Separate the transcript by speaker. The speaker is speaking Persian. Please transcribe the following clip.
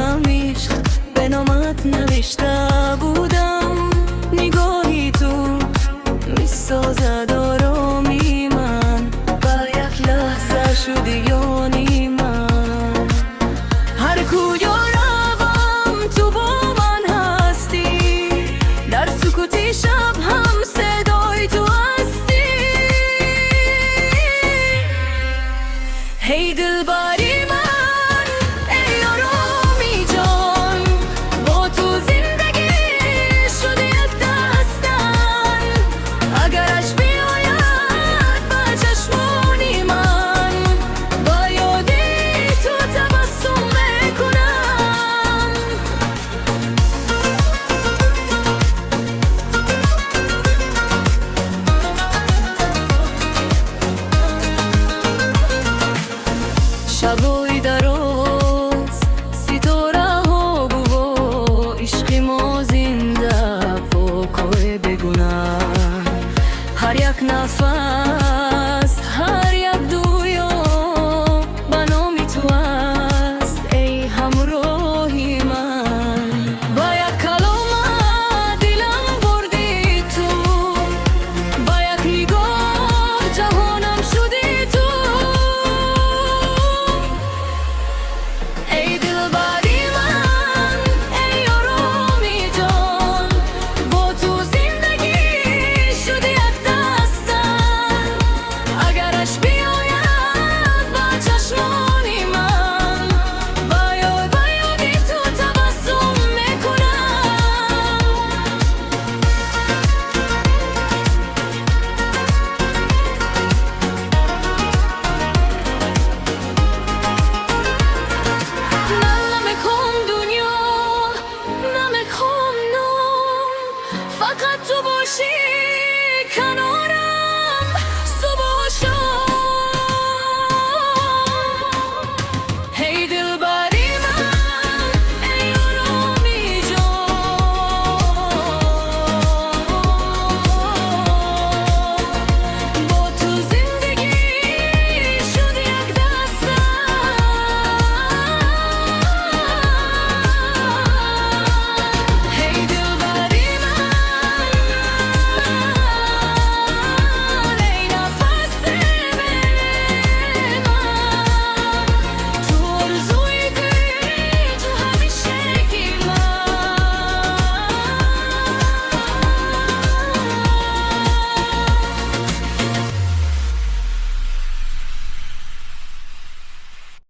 Speaker 1: قلبم عشق به نامت نوشته بودم. نگاهی تو میسازد آرامی من، با یک لحظه شدی یانی من. هر کجا روم تو با من هستی، در سکوت شب هم صدای تو هستی. هی دلبری من، ای آرامی جان، با تو زندگی شده یک داستان. اگرش بیاید با چشمانی من، با یادی تو تبسم میکنم. شبای دراز ستاره ها بوا، عشق ما زنده پاکای بگونه. هر یک نفس، هر یک دویا به نام تو است ای همراهی من. با یک کلام دلم بردی تو، با یک نگاه جهانم شدی تو. ای دلبری من، ای آرامی جان، با تو زندگی شده یک داستان. اگرش بیاید با چشمانی من، با یادی تو تبسم میکنم. نمیخوام دنیا، نمیخوام نام، فقط تو باشی